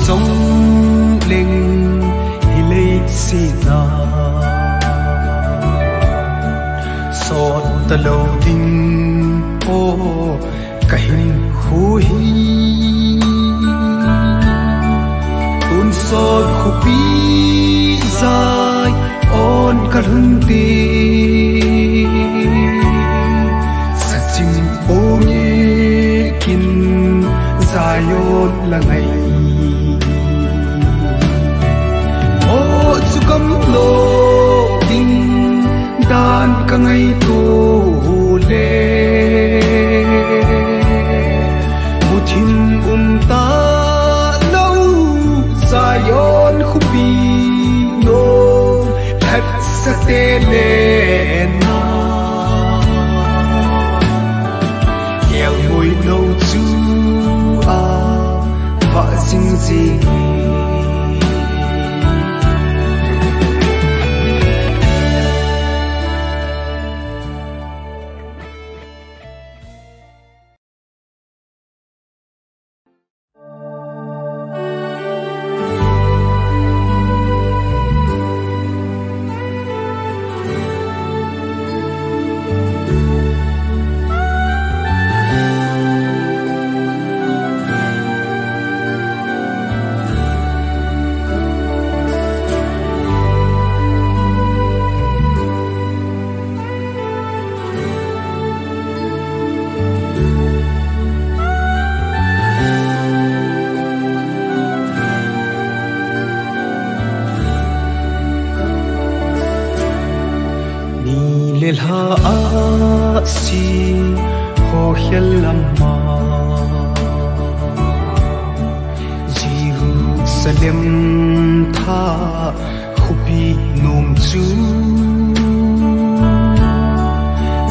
giống lên hi lấy xì na sọt ta lâu tình ô cái khu hi tuôn sọt khu pi dài on cả hương ti sa chim ô nhẹ kin dài on là ngày ô chu cầm lô tình đàn cả ngày tu lệ một thiên ta lâu dài on khu pi nô thật sa tê lên na nghèo ngồi lâu chú vợ sinh gì ha si ho helama Jerusalem tha khupi nom chu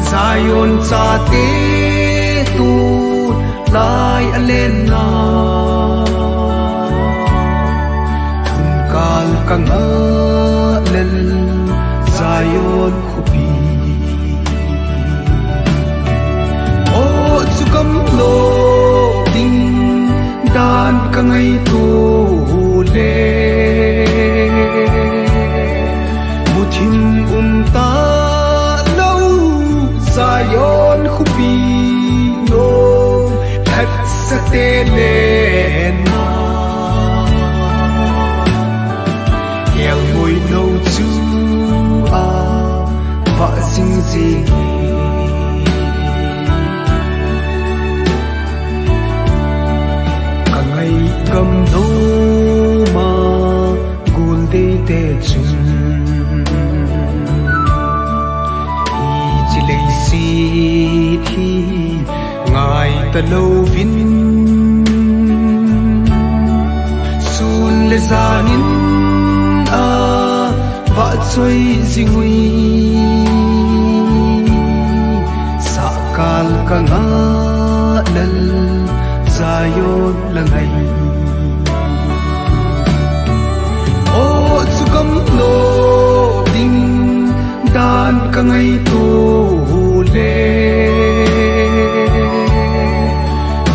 Zion cha te tu lai alena thun kal kang lel Zion khupi cầm lô tình đàn cả ngày tu lệ một thiên ta lâu dài on khu pi nô thật sa tê lên na nghèo ngồi lâu chú vợ sinh gì cầm đâu mà gùn tê tê chung y chỉ lấy xì thì ngài ta lâu vinh xuân lê gia nín vợ chơi gì nguy sa cal cả ngã lần Zion là ngày ô chu cầm lô tình đàn cả ngày tu lệ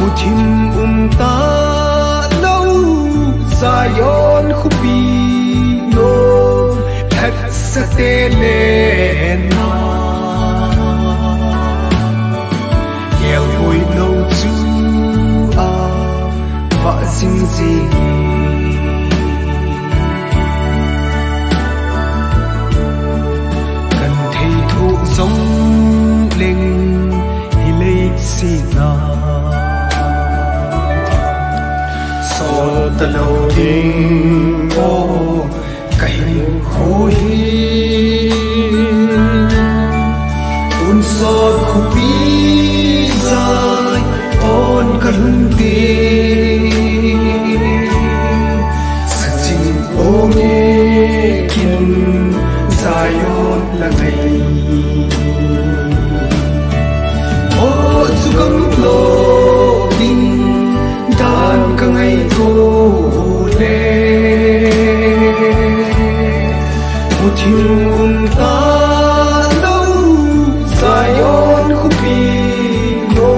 một thiên ta lâu Zion khu pi nô thật sa tê lên na nghèo ngồi lâu chú vợ sinh gì cần thầy thụ giống lên hi lấy xì na so ta lâu tình ô cái khô hi tuôn giọt khu pi dài on cả hương tình ô nghe kin Zion là ngày ô chu cầm lô tình đàn cả ngày tu lệ một thiên ta lâu Zion khu pi nô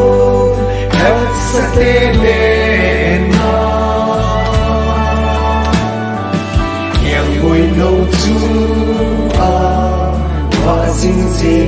thật sa tê lên na mùi nâu chú à và xin gì